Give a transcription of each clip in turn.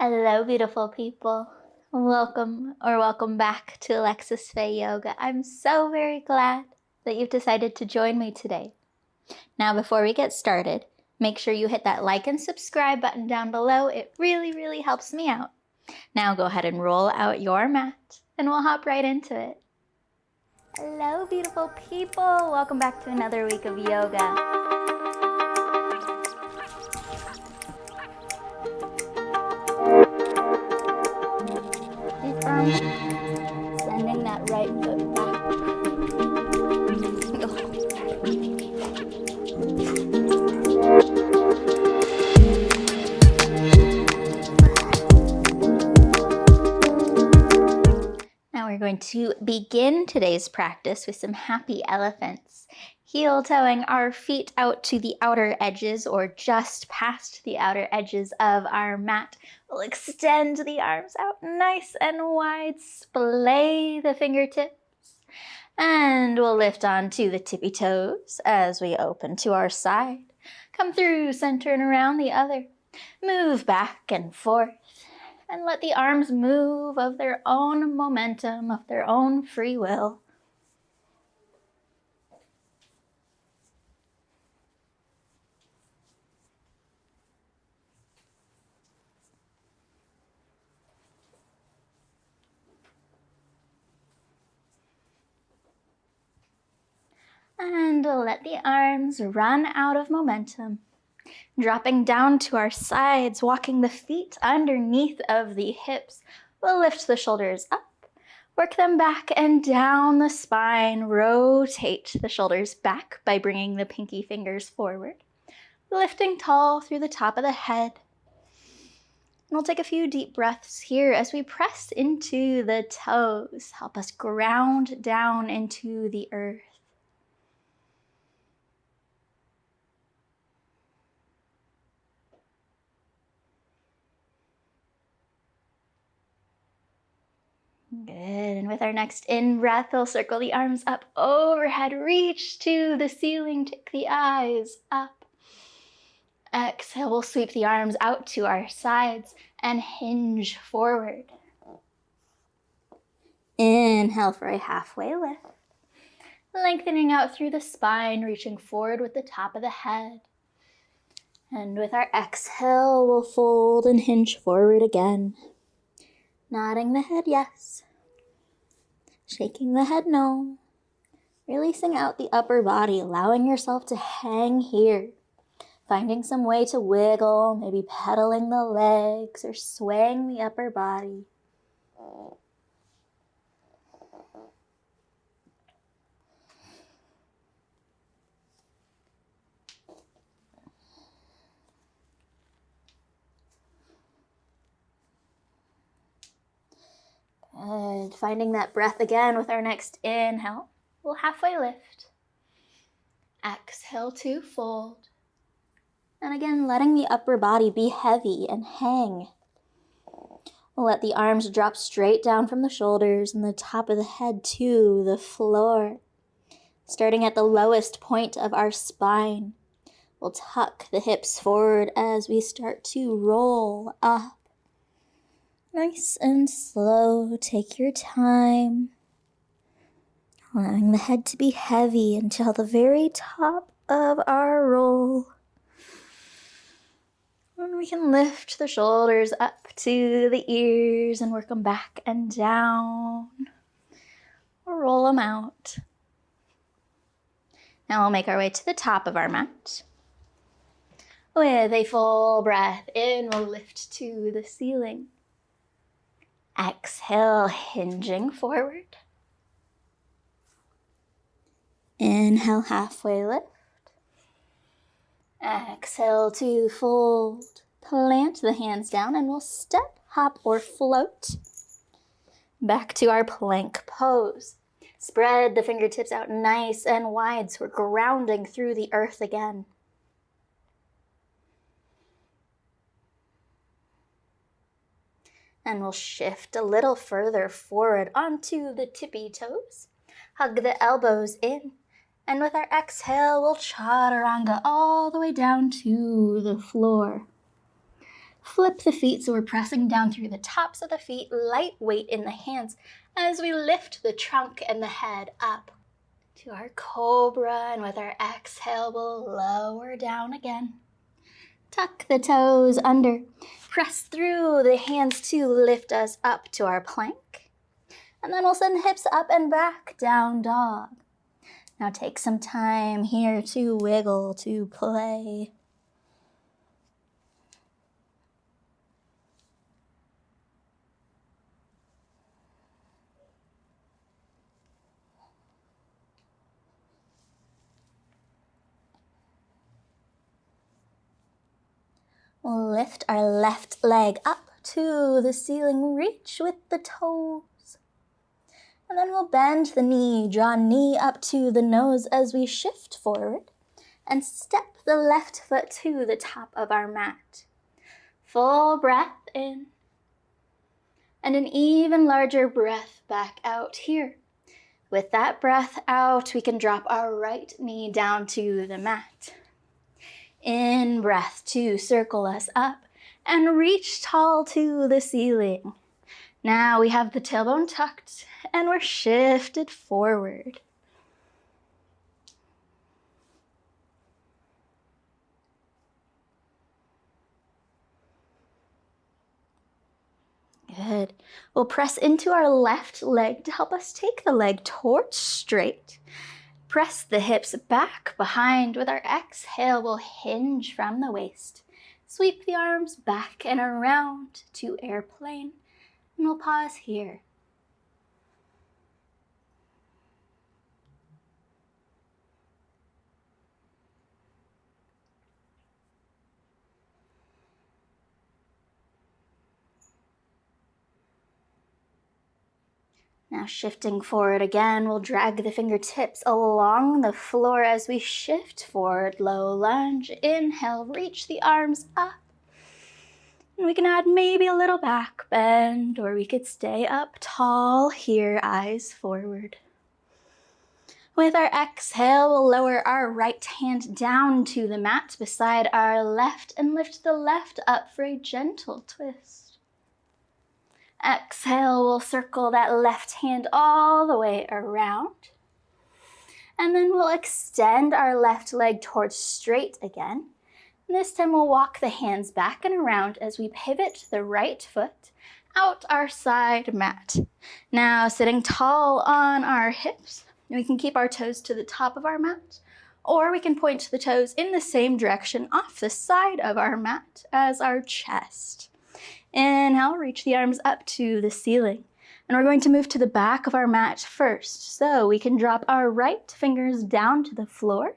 Hello, beautiful people. Welcome back to Alexis Faye Yoga. I'm so very glad that you've decided to join me today. Now, before we get started, make sure you hit that like and subscribe button down below. It really helps me out. Now go ahead and roll out your mat and we'll hop right into it. Hello, beautiful people. Welcome back to another week of yoga. Sending that right foot back. Now we're going to begin today's practice with some happy elephants. Heel toeing our feet out to the outer edges or just past the outer edges of our mat. We'll extend the arms out nice and wide, splay the fingertips, and we'll lift onto the tippy toes as we open to our side. Come through center and around the other. Move back and forth and let the arms move of their own momentum, of their own free will. And let the arms run out of momentum. Dropping down to our sides, walking the feet underneath of the hips. We'll lift the shoulders up, work them back and down the spine. Rotate the shoulders back by bringing the pinky fingers forward. Lifting tall through the top of the head. And we'll take a few deep breaths here as we press into the toes. Help us ground down into the earth. Good, and with our next in-breath, we'll circle the arms up overhead, reach to the ceiling, take the eyes up. Exhale, we'll sweep the arms out to our sides and hinge forward. Inhale for a halfway lift. Lengthening out through the spine, reaching forward with the top of the head. And with our exhale, we'll fold and hinge forward again. Nodding the head yes. Shaking the head no. Releasing out the upper body, allowing yourself to hang here. Finding some way to wiggle, maybe pedaling the legs or swaying the upper body. Good. Finding that breath again with our next inhale. We'll halfway lift. Exhale to fold. And again, letting the upper body be heavy and hang. We'll let the arms drop straight down from the shoulders and the top of the head to the floor. Starting at the lowest point of our spine, we'll tuck the hips forward as we start to roll up. Nice and slow, take your time. Allowing the head to be heavy until the very top of our roll. And we can lift the shoulders up to the ears and work them back and down. Or roll them out. Now we'll make our way to the top of our mat. With a full breath in, we'll lift to the ceiling. Exhale, hinging forward. Inhale, halfway lift. Exhale to fold. Plant the hands down and we'll step, hop, or float back to our plank pose. Spread the fingertips out nice and wide so we're grounding through the earth again. And we'll shift a little further forward onto the tippy toes. Hug the elbows in. And with our exhale, we'll chaturanga all the way down to the floor. Flip the feet so we're pressing down through the tops of the feet, light weight in the hands as we lift the trunk and the head up to our cobra, and with our exhale we'll lower down again. Tuck the toes under, press through the hands to lift us up to our plank, and then we'll send hips up and back, down dog. Now take some time here to wiggle, to play. We'll lift our left leg up to the ceiling, reach with the toes. And then we'll bend the knee, draw knee up to the nose as we shift forward and step the left foot to the top of our mat. Full breath in and an even larger breath back out here. With that breath out, we can drop our right knee down to the mat. In breath to circle us up and reach tall to the ceiling. Now we have the tailbone tucked and we're shifted forward. Good. We'll press into our left leg to help us take the leg towards straight. Press the hips back behind. With our exhale, we'll hinge from the waist. Sweep the arms back and around to airplane. And we'll pause here. Now shifting forward again, we'll drag the fingertips along the floor as we shift forward, low lunge. Inhale, reach the arms up. And we can add maybe a little back bend, or we could stay up tall here, eyes forward. With our exhale, we'll lower our right hand down to the mat beside our left and lift the left up for a gentle twist. Exhale, we'll circle that left hand all the way around. And then we'll extend our left leg towards straight again. This time we'll walk the hands back and around as we pivot the right foot out our side mat. Now sitting tall on our hips, we can keep our toes to the top of our mat, or we can point the toes in the same direction off the side of our mat as our chest. Inhale, reach the arms up to the ceiling. And we're going to move to the back of our mat first. So we can drop our right fingers down to the floor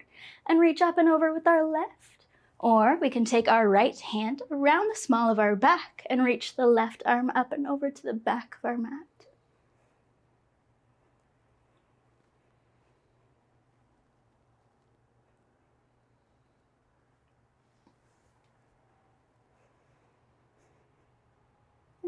and reach up and over with our left. Or we can take our right hand around the small of our back and reach the left arm up and over to the back of our mat.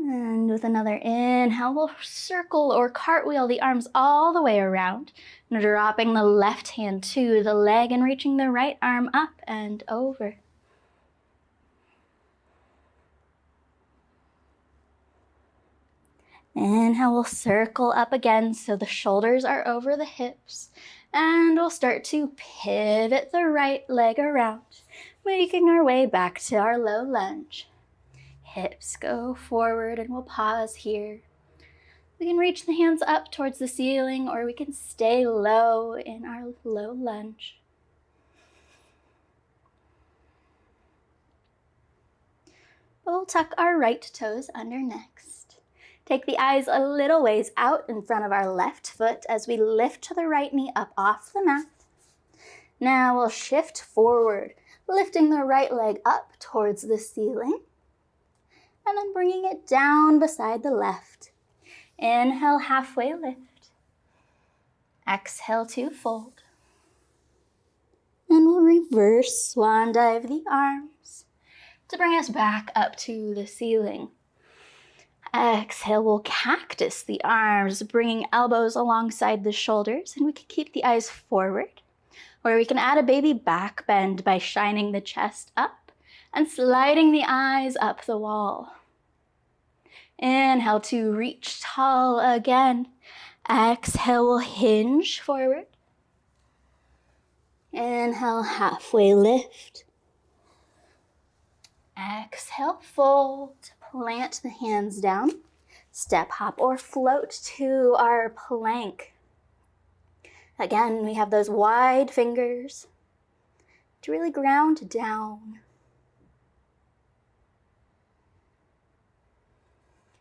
And with another inhale, we'll circle or cartwheel the arms all the way around, dropping the left hand to the leg and reaching the right arm up and over. Inhale, we'll circle up again so the shoulders are over the hips, and we'll start to pivot the right leg around, making our way back to our low lunge. Hips go forward and we'll pause here. We can reach the hands up towards the ceiling, or we can stay low in our low lunge. We'll tuck our right toes under next. Take the eyes a little ways out in front of our left foot as we lift the right knee up off the mat. Now we'll shift forward, lifting the right leg up towards the ceiling, and then bringing it down beside the left. Inhale, halfway lift. Exhale to fold. And we'll reverse swan dive the arms to bring us back up to the ceiling. Exhale, we'll cactus the arms, bringing elbows alongside the shoulders, and we can keep the eyes forward, or we can add a baby back bend by shining the chest up and sliding the eyes up the wall. Inhale to reach tall again. Exhale, we'll hinge forward. Inhale, halfway lift. Exhale, fold. Plant the hands down. Step, hop, or float to our plank. Again, we have those wide fingers to really ground down.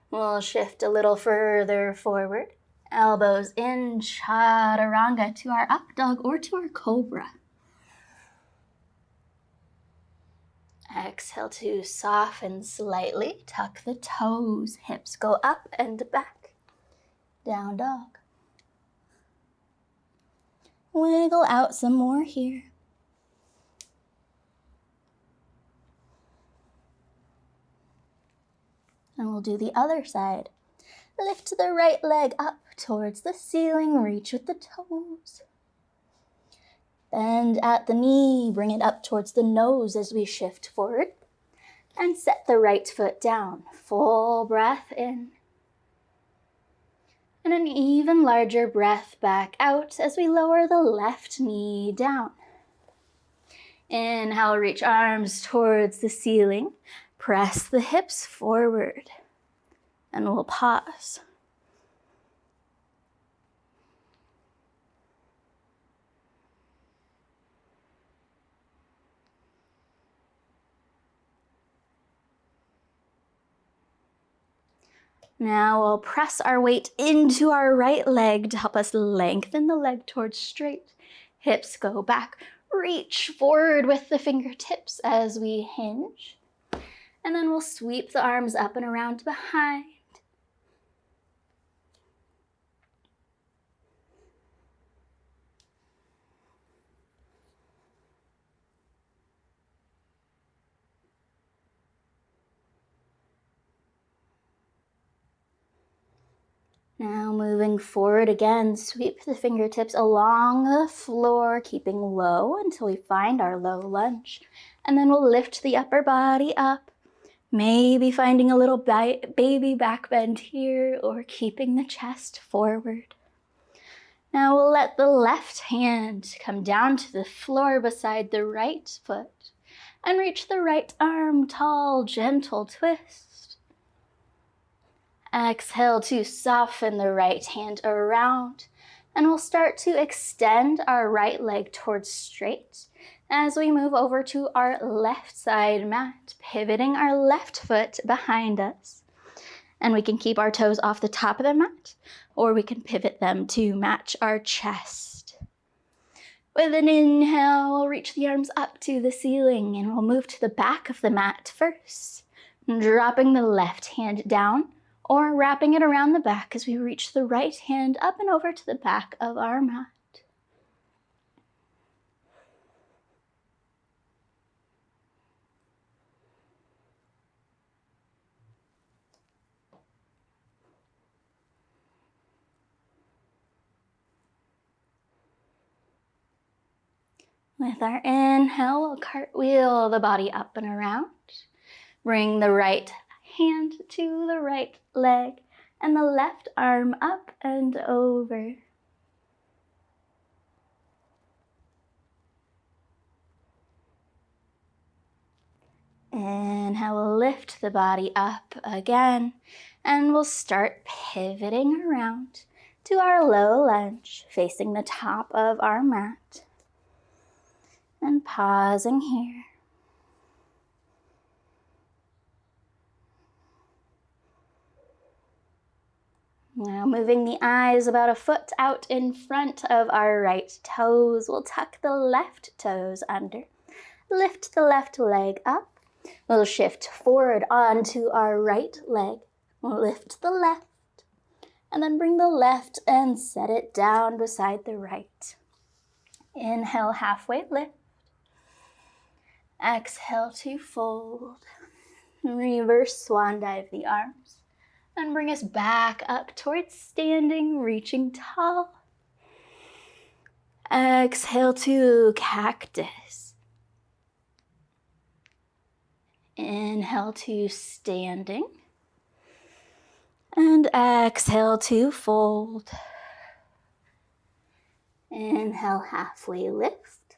We'll shift a little further forward. Elbows in, chaturanga, to our up dog or to our cobra. Exhale to soften slightly. Tuck the toes, hips go up and back. Down dog. Wiggle out some more here. And we'll do the other side. Lift the right leg up towards the ceiling, reach with the toes. Bend at the knee, bring it up towards the nose as we shift forward. And set the right foot down. Full breath in. And an even larger breath back out as we lower the left knee down. Inhale, reach arms towards the ceiling. Press the hips forward. And we'll pause. Now we'll press our weight into our right leg to help us lengthen the leg towards straight. Hips go back. Reach forward with the fingertips as we hinge. And then we'll sweep the arms up and around behind. Now moving forward again, sweep the fingertips along the floor, keeping low until we find our low lunge. And then we'll lift the upper body up, maybe finding a little baby back bend here or keeping the chest forward. Now we'll let the left hand come down to the floor beside the right foot and reach the right arm tall, gentle twist. Exhale to soften the right hand around, and we'll start to extend our right leg towards straight as we move over to our left side mat, pivoting our left foot behind us. And we can keep our toes off the top of the mat, or we can pivot them to match our chest. With an inhale, we'll reach the arms up to the ceiling, and we'll move to the back of the mat first, dropping the left hand down, or wrapping it around the back as we reach the right hand up and over to the back of our mat. With our inhale, we'll cartwheel the body up and around. Bring the right hand to the right leg and the left arm up and over. Inhale, we'll lift the body up again and we'll start pivoting around to our low lunge, facing the top of our mat. And pausing here. Now moving the eyes about a foot out in front of our right toes. We'll tuck the left toes under. Lift the left leg up. We'll shift forward onto our right leg. We'll lift the left. And then bring the left and set it down beside the right. Inhale, halfway lift. Exhale to fold. Reverse swan dive the arms. And bring us back up towards standing, reaching tall. Exhale to cactus. Inhale to standing. And exhale to fold. Inhale, halfway lift.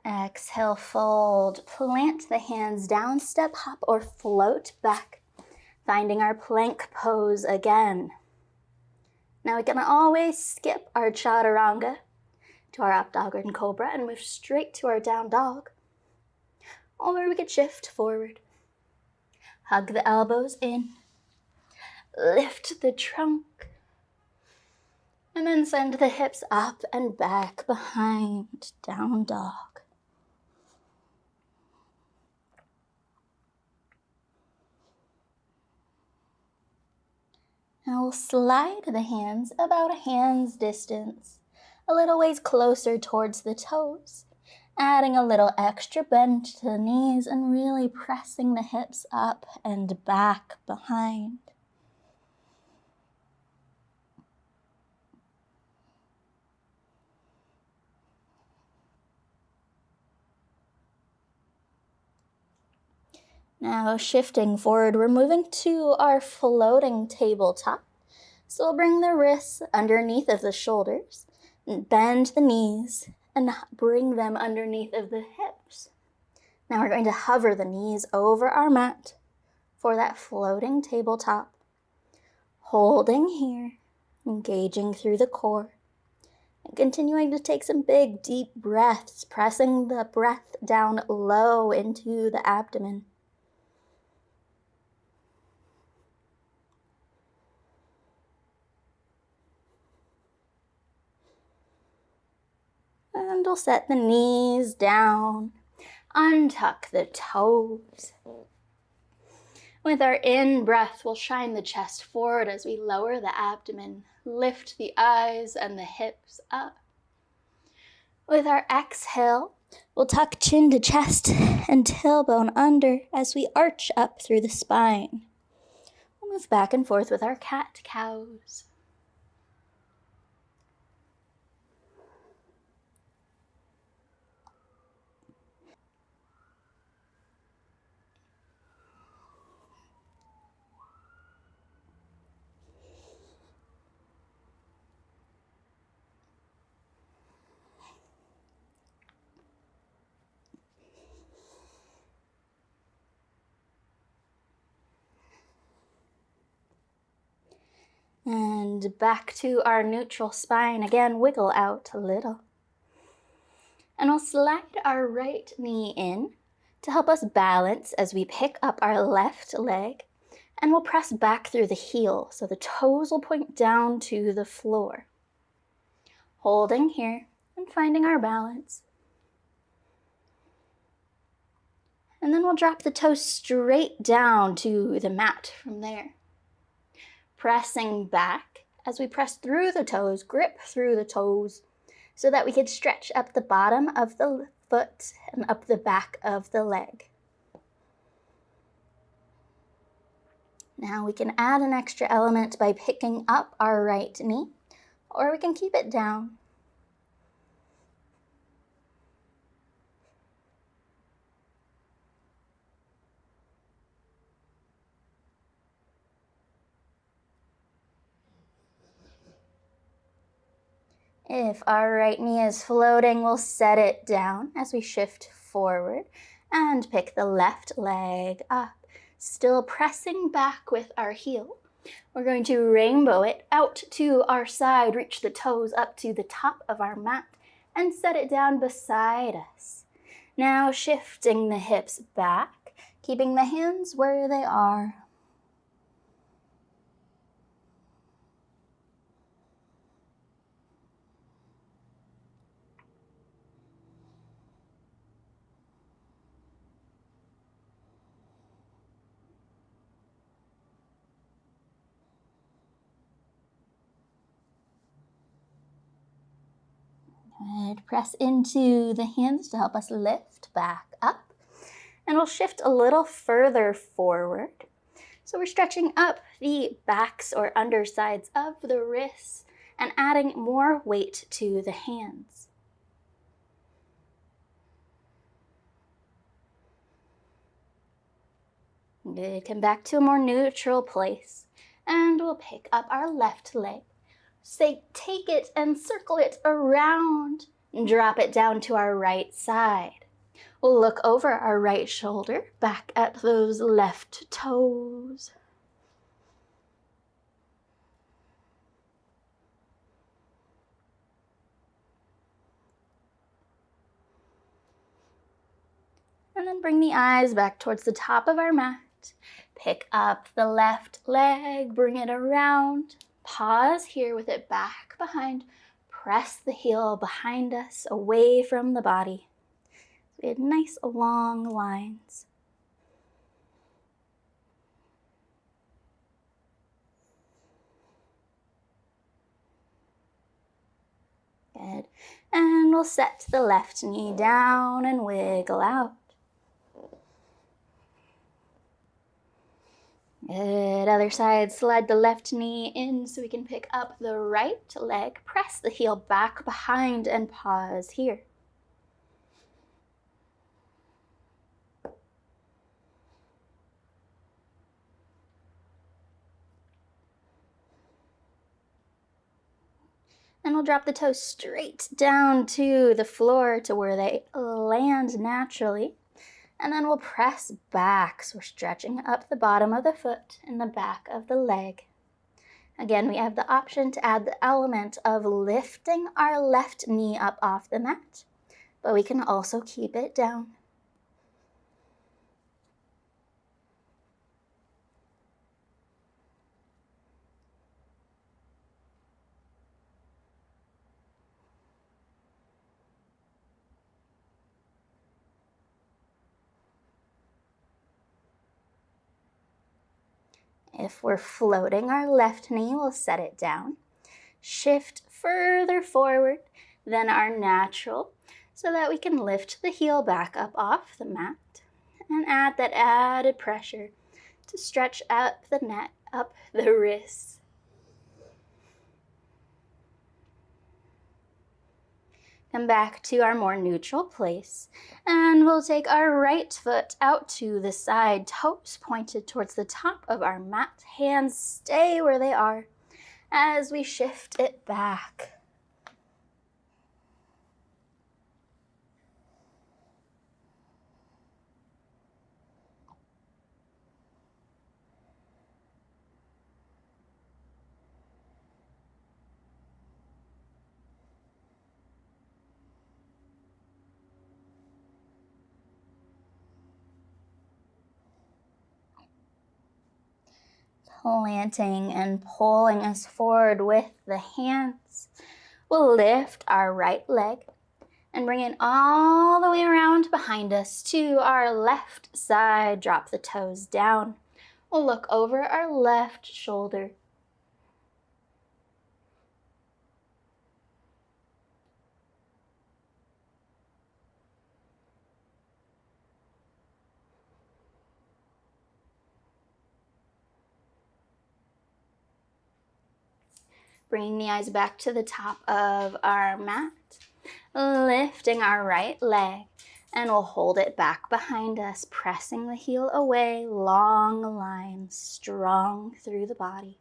Exhale, fold. Plant the hands down, step, hop, or float back, finding our plank pose again. Now we can always skip our chaturanga to our up dog and cobra and move straight to our down dog. Or we could shift forward. Hug the elbows in. Lift the trunk. And then send the hips up and back behind, down dog. Now we'll slide the hands about a hand's distance, a little ways closer towards the toes, adding a little extra bend to the knees and really pressing the hips up and back behind. Now shifting forward, we're moving to our floating tabletop. So we'll bring the wrists underneath of the shoulders, bend the knees, and bring them underneath of the hips. Now we're going to hover the knees over our mat for that floating tabletop. Holding here, engaging through the core, and continuing to take some big, deep breaths, pressing the breath down low into the abdomen. And we'll set the knees down, untuck the toes. With our in-breath, we'll shine the chest forward as we lower the abdomen, lift the eyes and the hips up. With our exhale, we'll tuck chin to chest and tailbone under as we arch up through the spine. We'll move back and forth with our cat-cows. And back to our neutral spine. Again, wiggle out a little. And we'll slide our right knee in to help us balance as we pick up our left leg. And we'll press back through the heel so the toes will point down to the floor. Holding here and finding our balance. And then we'll drop the toes straight down to the mat from there. Pressing back as we press through the toes, grip through the toes so that we can stretch up the bottom of the foot and up the back of the leg. Now we can add an extra element by picking up our right knee, or we can keep it down. If our right knee is floating, we'll set it down as we shift forward and pick the left leg up, still pressing back with our heel. We're going to rainbow it out to our side, reach the toes up to the top of our mat, and set it down beside us. Now shifting the hips back, keeping the hands where they are. Good. Press into the hands to help us lift back up. And we'll shift a little further forward. So we're stretching up the backs or undersides of the wrists and adding more weight to the hands. Good, come back to a more neutral place. And we'll pick up our left leg. Take it and circle it around. And drop it down to our right side. We'll look over our right shoulder, back at those left toes. And then bring the eyes back towards the top of our mat. Pick up the left leg, bring it around. Pause here with it back behind. Press the heel behind us, away from the body. We had nice long lines. Good. And we'll set the left knee down and wiggle out. Good, other side, slide the left knee in so we can pick up the right leg. Press the heel back behind and pause here. And we'll drop the toes straight down to the floor to where they land naturally. And then we'll press back, so we're stretching up the bottom of the foot and the back of the leg. Again, we have the option to add the element of lifting our left knee up off the mat, but we can also keep it down. If we're floating our left knee, we'll set it down. Shift further forward than our natural so that we can lift the heel back up off the mat and add that added pressure to stretch up the neck, up the wrists. Come back to our more neutral place, and we'll take our right foot out to the side, toes pointed towards the top of our mat. Hands stay where they are as we shift it back. Planting and pulling us forward with the hands. We'll lift our right leg and bring it all the way around behind us to our left side. Drop the toes down. We'll look over our left shoulder. Bringing the eyes back to the top of our mat, lifting our right leg, and we'll hold it back behind us, pressing the heel away, long lines, strong through the body.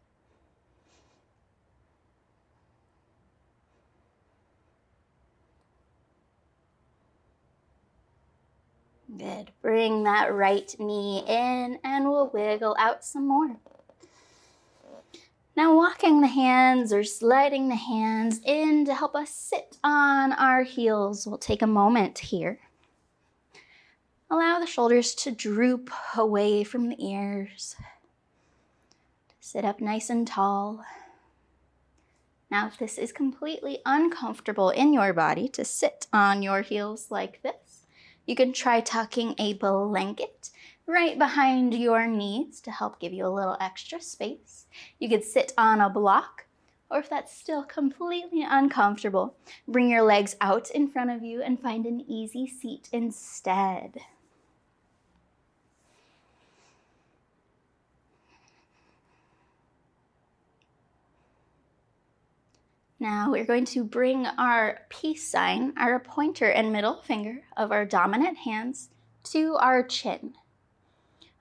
Good. Bring that right knee in, and we'll wiggle out some more. Now walking the hands or sliding the hands in to help us sit on our heels. We'll take a moment here. Allow the shoulders to droop away from the ears. Sit up nice and tall. Now, if this is completely uncomfortable in your body to sit on your heels like this, you can try tucking a blanket right behind your knees to help give you a little extra space. You could sit on a block, or if that's still completely uncomfortable, bring your legs out in front of you and find an easy seat instead. Now we're going to bring our peace sign, our pointer and middle finger of our dominant hands to our chin.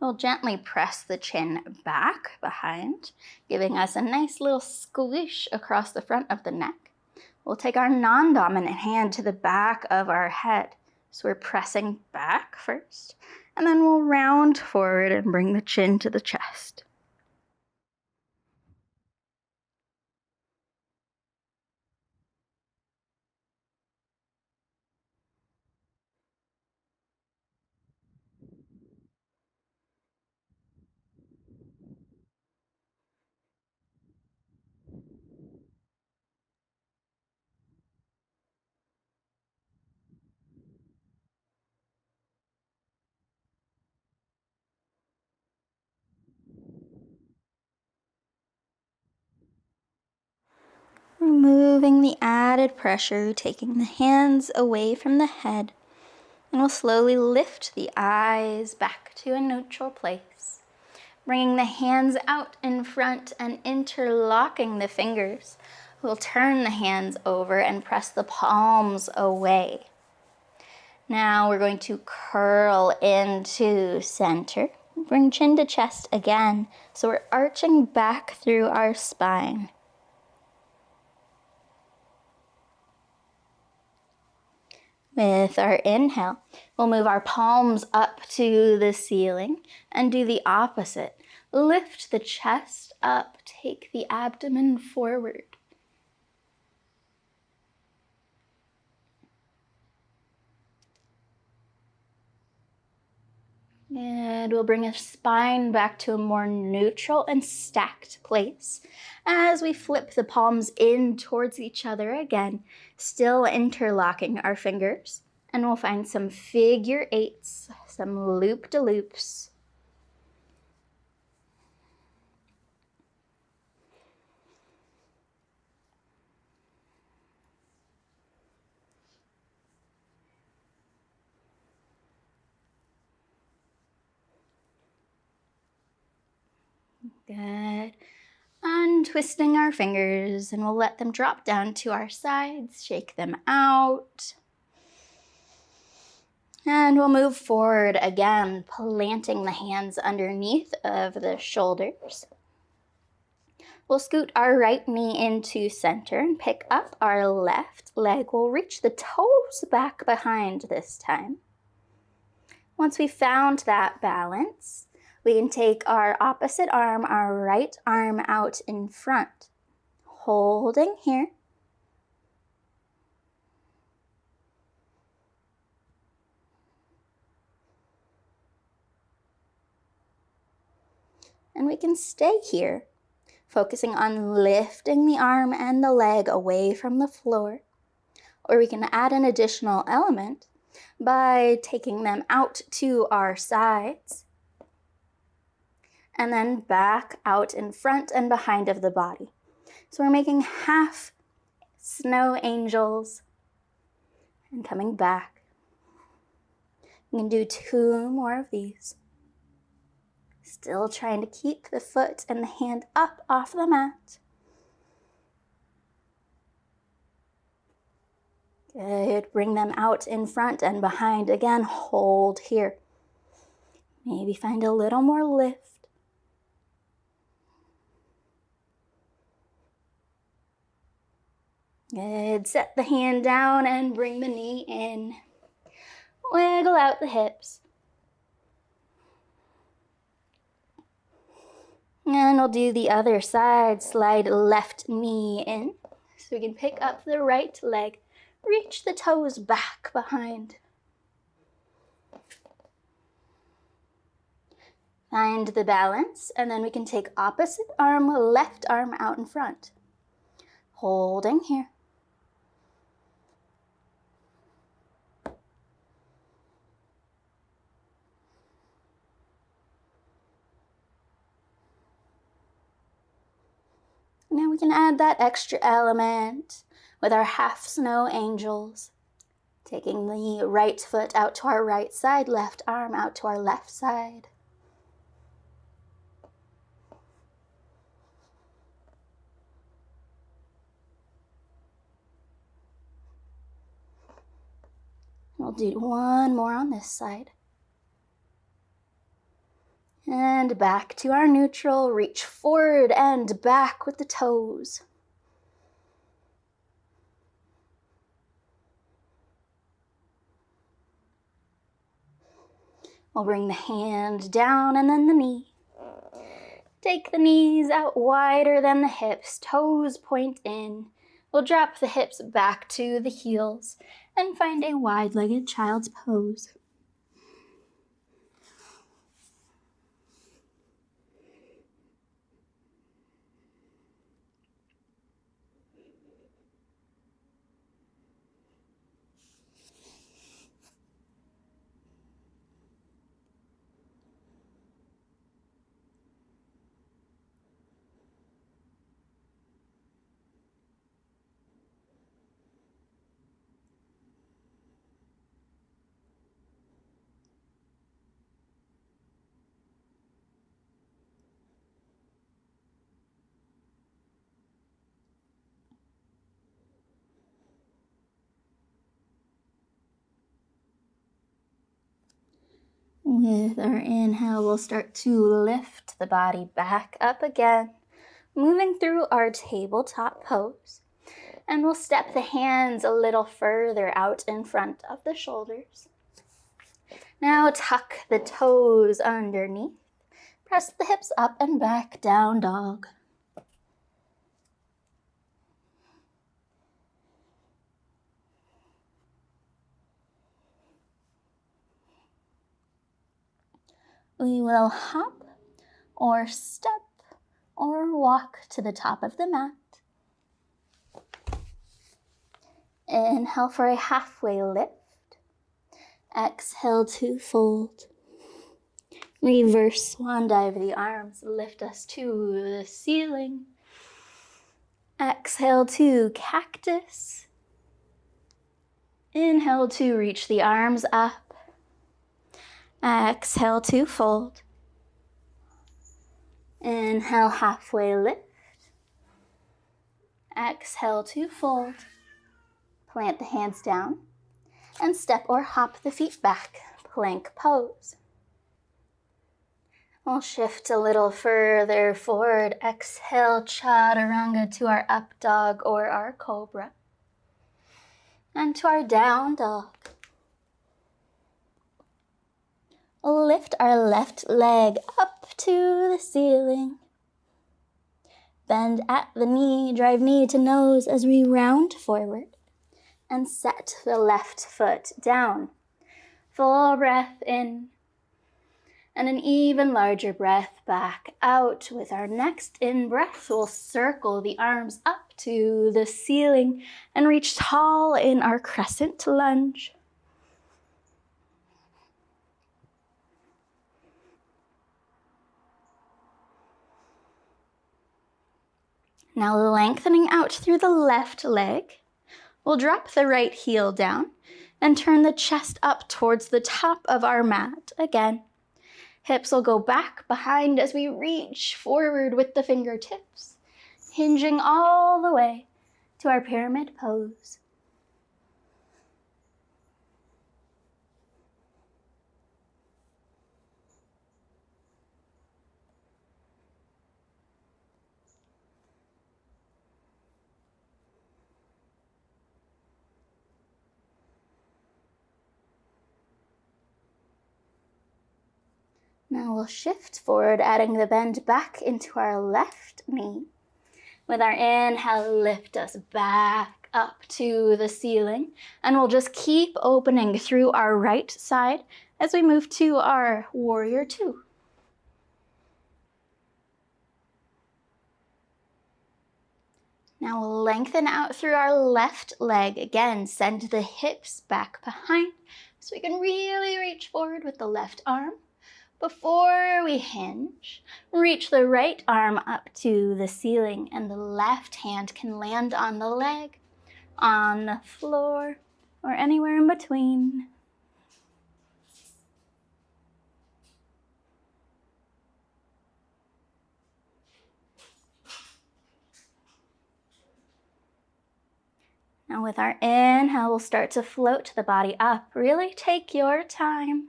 We'll gently press the chin back behind, giving us a nice little squish across the front of the neck. We'll take our non-dominant hand to the back of our head. So we're pressing back first, and then we'll round forward and bring the chin to the chest. Removing the added pressure, taking the hands away from the head, and we'll slowly lift the eyes back to a neutral place. Bringing the hands out in front and interlocking the fingers. We'll turn the hands over and press the palms away. Now we're going to curl into center. Bring chin to chest again. So we're arching back through our spine. With our inhale, we'll move our palms up to the ceiling and do the opposite. Lift the chest up, take the abdomen forward. And we'll bring our spine back to a more neutral and stacked place as we flip the palms in towards each other again, still interlocking our fingers. And we'll find some figure eights, some loop-de-loops. Good. Untwisting our fingers, and we'll let them drop down to our sides, shake them out. And we'll move forward again, planting the hands underneath of the shoulders. We'll scoot our right knee into center and pick up our left leg. We'll reach the toes back behind this time. Once we've found that balance, we can take our opposite arm, our right arm out in front, holding here. And we can stay here, focusing on lifting the arm and the leg away from the floor. Or we can add an additional element by taking them out to our sides and then back out in front and behind of the body. So we're making half snow angels and coming back. You can do 2 more of these. Still trying to keep the foot and the hand up off the mat. Good. Bring them out in front and behind. Again, hold here. Maybe find a little more lift. Good. Set the hand down and bring the knee in. Wiggle out the hips. And we'll do the other side. Slide left knee in. So we can pick up the right leg. Reach the toes back behind. Find the balance, and then we can take opposite arm, left arm out in front. Holding here. Now we can add that extra element with our half snow angels. Taking the right foot out to our right side, left arm out to our left side. We'll do 1 more on this side. And back to our neutral. Reach forward and back with the toes. We'll bring the hand down and then the knee. Take the knees out wider than the hips, toes point in. We'll drop the hips back to the heels and find a wide-legged child's pose. With our inhale, we'll start to lift the body back up again, moving through our tabletop pose. And we'll step the hands a little further out in front of the shoulders. Now tuck the toes underneath. Press the hips up and back, down dog. We will hop or step or walk to the top of the mat. Inhale for a halfway lift. Exhale to fold. Reverse swan dive the arms, lift us to the ceiling. Exhale to cactus. Inhale to reach the arms up. Exhale to fold. Inhale, halfway lift. Exhale to fold. Plant the hands down and step or hop the feet back, plank pose. We'll shift a little further forward. Exhale, chaturanga to our up dog or our cobra. And to our down dog. Lift our left leg up to the ceiling. Bend at the knee, drive knee to nose as we round forward. And set the left foot down. Full breath in. And an even larger breath back out. With our next in-breath, we'll circle the arms up to the ceiling and reach tall in our crescent lunge. Now lengthening out through the left leg, we'll drop the right heel down and turn the chest up towards the top of our mat again. Hips will go back behind as we reach forward with the fingertips, hinging all the way to our pyramid pose. Now we'll shift forward, adding the bend back into our left knee. With our inhale, lift us back up to the ceiling. And we'll just keep opening through our right side as we move to our warrior two. Now we'll lengthen out through our left leg. Again, send the hips back behind so we can really reach forward with the left arm. Before we hinge, reach the right arm up to the ceiling and the left hand can land on the leg, on the floor, or anywhere in between. Now with our inhale, we'll start to float the body up. Really take your time.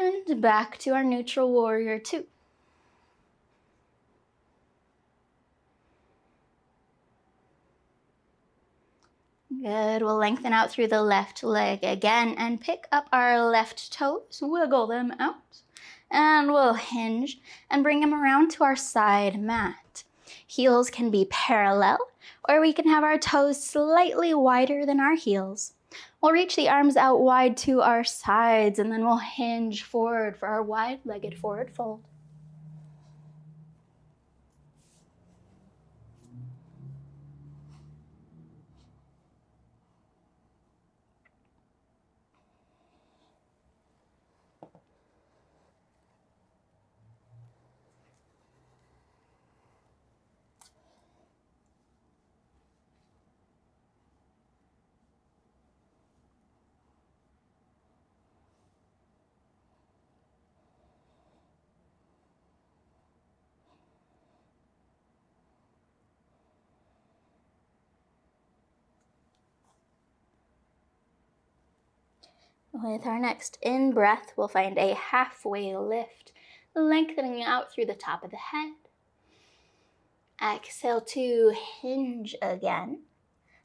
And back to our neutral warrior 2. Good, we'll lengthen out through the left leg again and pick up our left toes, wiggle them out, and we'll hinge and bring them around to our side mat. Heels can be parallel, or we can have our toes slightly wider than our heels. We'll reach the arms out wide to our sides, and then we'll hinge forward for our wide-legged forward fold. With our next in-breath, we'll find a halfway lift, lengthening out through the top of the head. Exhale to hinge again.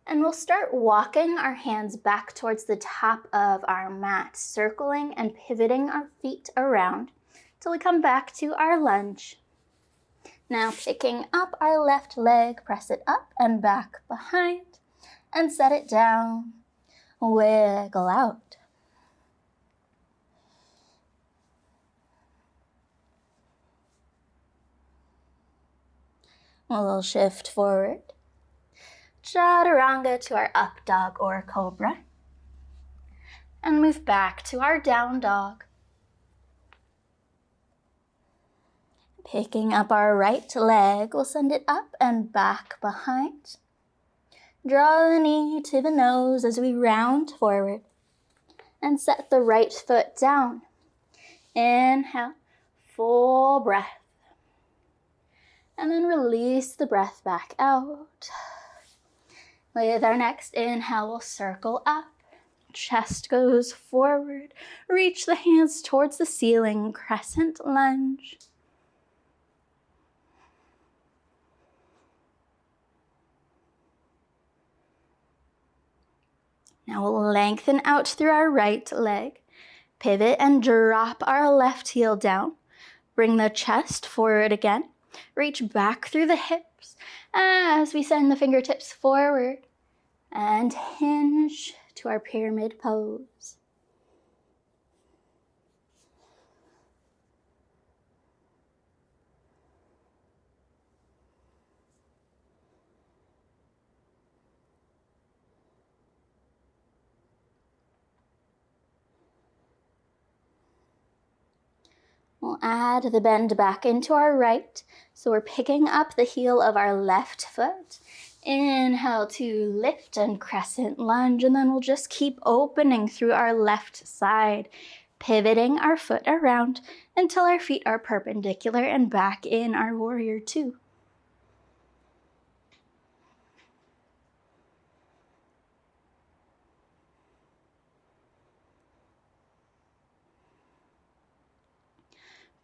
And we'll start walking our hands back towards the top of our mat, circling and pivoting our feet around till we come back to our lunge. Now picking up our left leg, press it up and back behind, and set it down. Wiggle out. We'll shift forward. Chaturanga to our up dog or cobra. And move back to our down dog. Picking up our right leg, we'll send it up and back behind. Draw the knee to the nose as we round forward. And set the right foot down. Inhale, full breath. And then release the breath back out. With our next inhale, we'll circle up. Chest goes forward. Reach the hands towards the ceiling, crescent lunge. Now we'll lengthen out through our right leg. Pivot and drop our left heel down. Bring the chest forward again. Reach back through the hips as we send the fingertips forward and hinge to our pyramid pose. We'll add the bend back into our right. So we're picking up the heel of our left foot. Inhale to lift and crescent lunge, and then we'll just keep opening through our left side, pivoting our foot around until our feet are perpendicular and back in our warrior 2.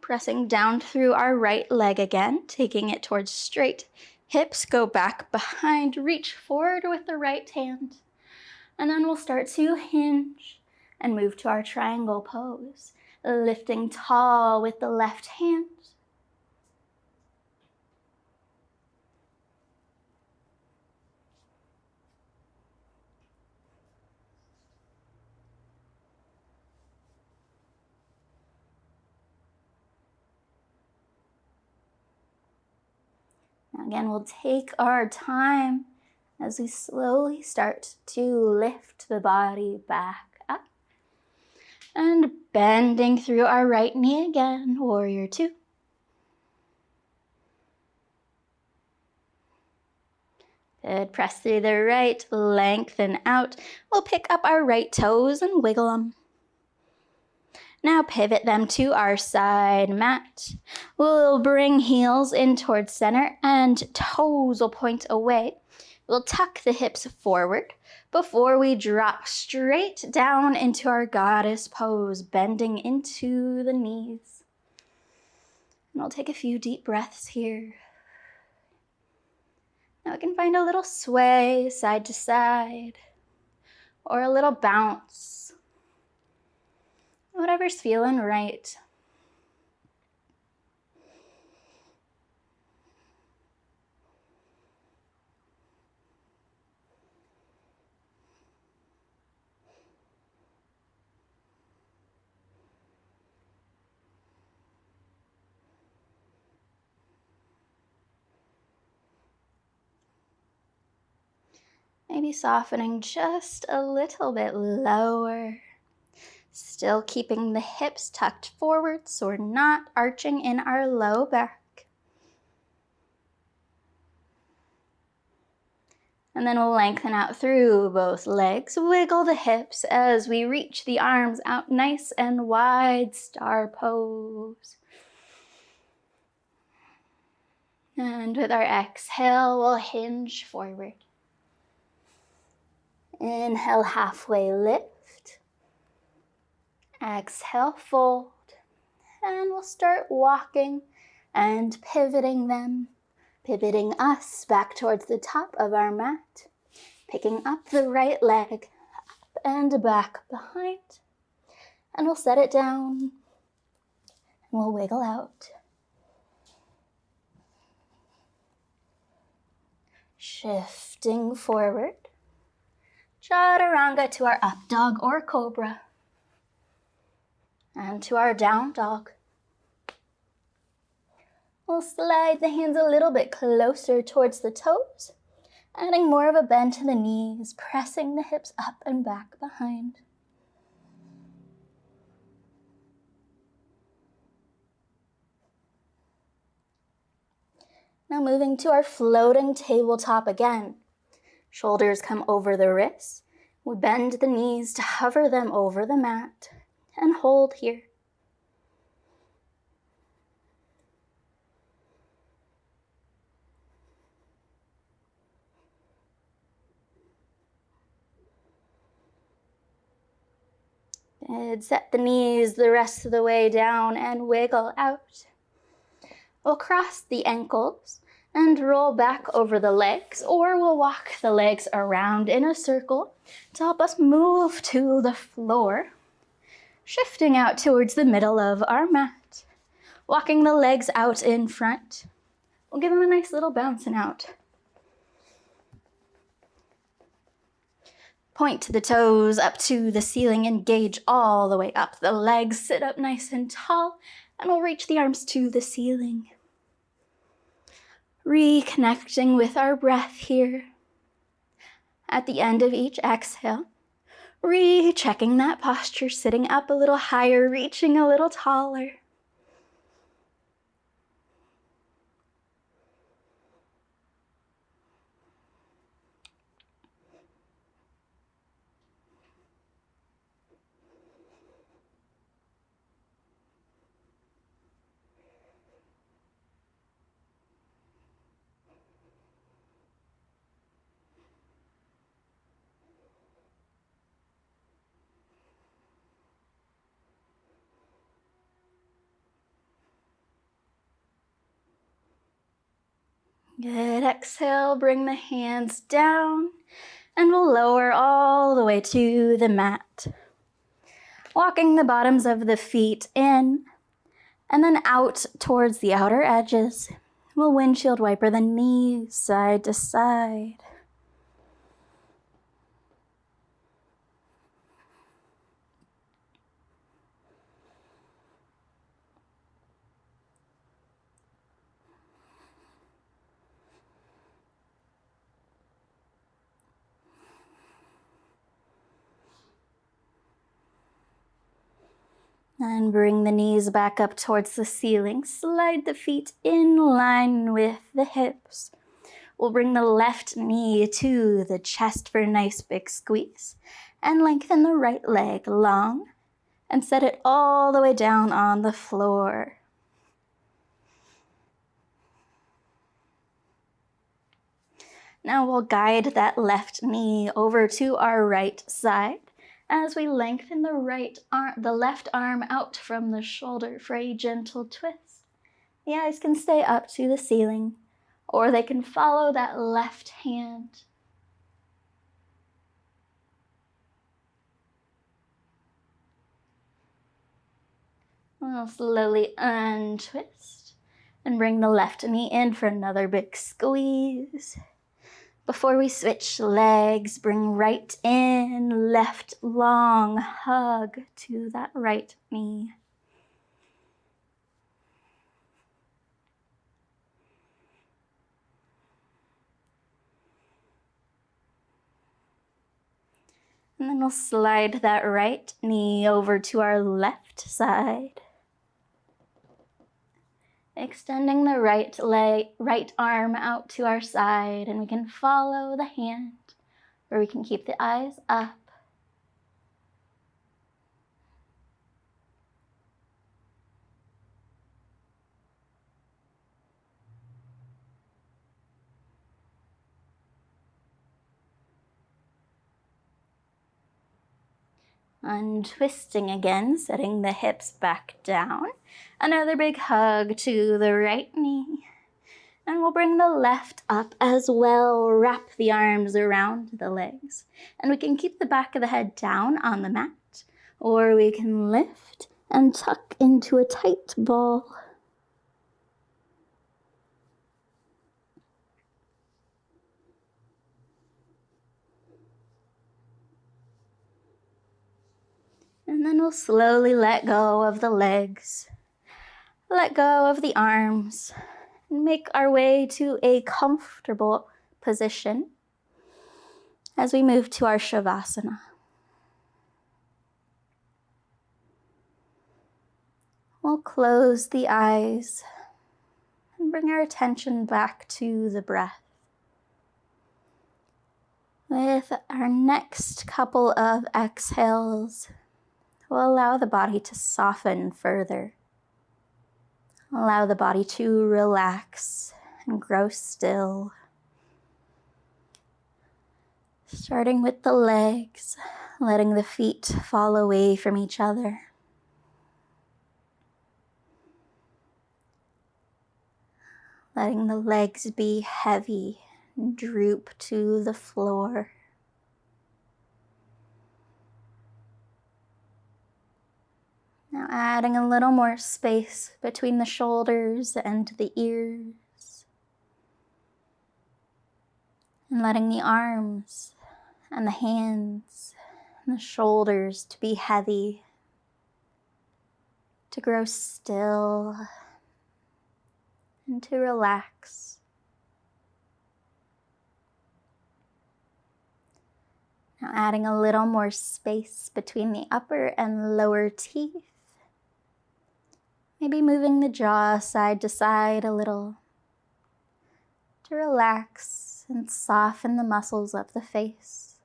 Pressing down through our right leg again, taking it towards straight. Hips go back behind, reach forward with the right hand. And then we'll start to hinge and move to our triangle pose, lifting tall with the left hand. Again, we'll take our time as we slowly start to lift the body back up. And bending through our right knee again, warrior 2. Good, press through the right, lengthen out. We'll pick up our right toes and wiggle them. Now pivot them to our side mat. We'll bring heels in towards center and toes will point away. We'll tuck the hips forward before we drop straight down into our goddess pose, bending into the knees. And we'll take a few deep breaths here. Now we can find a little sway side to side, or a little bounce, whatever's feeling right. Maybe softening just a little bit lower. Still keeping the hips tucked forward so we're not arching in our low back. And then we'll lengthen out through both legs. Wiggle the hips as we reach the arms out nice and wide, star pose. And with our exhale, we'll hinge forward. Inhale, halfway lift. Exhale, fold. And we'll start walking and pivoting them. Pivoting us back towards the top of our mat. Picking up the right leg, up and back behind. And we'll set it down. And we'll wiggle out. Shifting forward. Chaturanga to our up dog or cobra. And to our down dog. We'll slide the hands a little bit closer towards the toes, adding more of a bend to the knees, pressing the hips up and back behind. Now moving to our floating tabletop again. Shoulders come over the wrists. We bend the knees to hover them over the mat and hold here. Good. Set the knees the rest of the way down and wiggle out. We'll cross the ankles and roll back over the legs, or we'll walk the legs around in a circle to help us move to the floor, shifting out towards the middle of our mat, walking the legs out in front. We'll give them a nice little bouncing out. Point to the toes up to the ceiling, engage all the way up. The legs sit up nice and tall, and we'll reach the arms to the ceiling. Reconnecting with our breath here. At the end of each exhale, rechecking that posture, sitting up a little higher, reaching a little taller. Good. Exhale, bring the hands down, and we'll lower all the way to the mat. Walking the bottoms of the feet in, and then out towards the outer edges. We'll windshield wiper the knees side to side. And bring the knees back up towards the ceiling. Slide the feet in line with the hips. We'll bring the left knee to the chest for a nice big squeeze. And lengthen the right leg long. And set it all the way down on the floor. Now we'll guide that left knee over to our right side as we lengthen the left arm out from the shoulder for a gentle twist. The eyes can stay up to the ceiling, or they can follow that left hand. We'll slowly untwist and bring the left knee in for another big squeeze. Before we switch legs, bring right in, left long hug to that right knee. And then we'll slide that right knee over to our left side. Extending the right arm out to our side, and we can follow the hand, or we can keep the eyes up. Untwisting again, setting the hips back down. Another big hug to the right knee. And we'll bring the left up as well. Wrap the arms around the legs. And we can keep the back of the head down on the mat, or we can lift and tuck into a tight ball. And then we'll slowly let go of the legs, let go of the arms, and make our way to a comfortable position as we move to our Savasana. We'll close the eyes and bring our attention back to the breath. With our next couple of exhales, we'll allow the body to soften further. Allow the body to relax and grow still. Starting with the legs, letting the feet fall away from each other. Letting the legs be heavy and droop to the floor. Now adding a little more space between the shoulders and the ears. And letting the arms and the hands and the shoulders to be heavy, to grow still and to relax. Now adding a little more space between the upper and lower teeth. Maybe moving the jaw side to side a little to relax and soften the muscles of the face.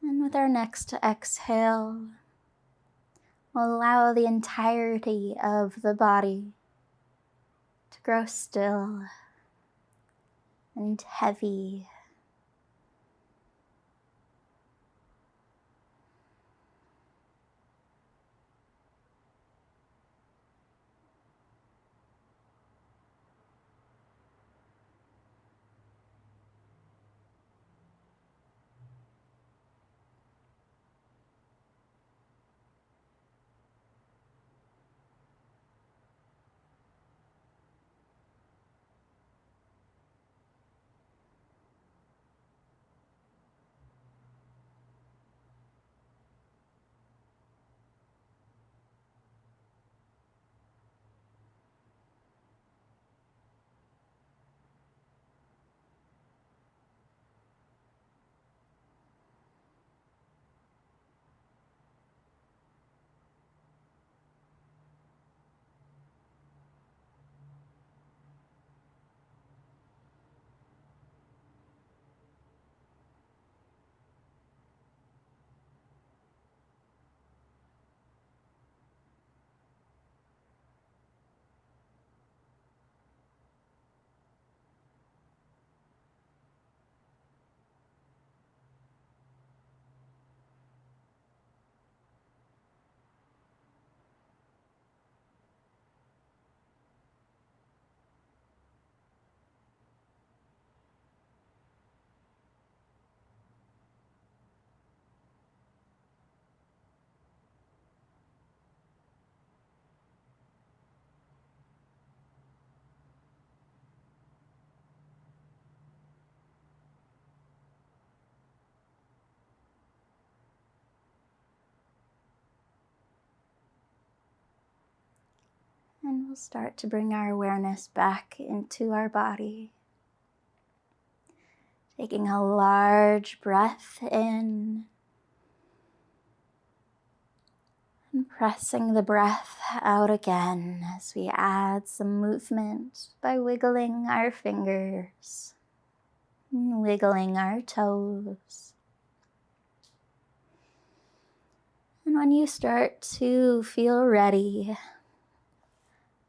And with our next exhale, we'll allow the entirety of the body to grow still and heavy. And we'll start to bring our awareness back into our body. Taking a large breath in. And pressing the breath out again as we add some movement by wiggling our fingers, wiggling our toes. And when you start to feel ready,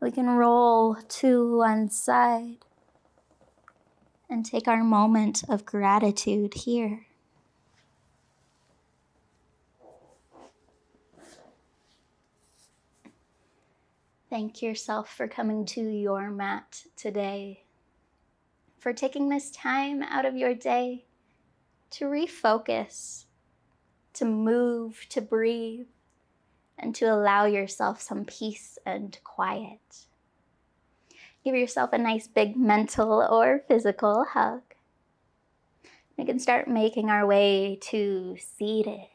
we can roll to one side and take our moment of gratitude here. Thank yourself for coming to your mat today, for taking this time out of your day to refocus, to move, to breathe, and to allow yourself some peace and quiet. Give yourself a nice big mental or physical hug. We can start making our way to seated.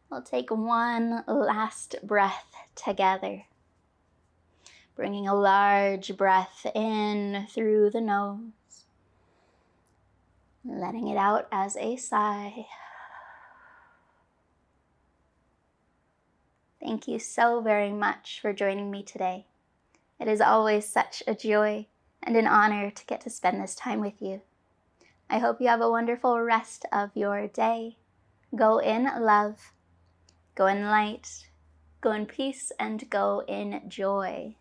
We'll take one last breath together, bringing a large breath in through the nose, letting it out as a sigh. Thank you so very much for joining me today. It is always such a joy and an honor to get to spend this time with you. I hope you have a wonderful rest of your day. Go in love, go in light, go in peace, and go in joy.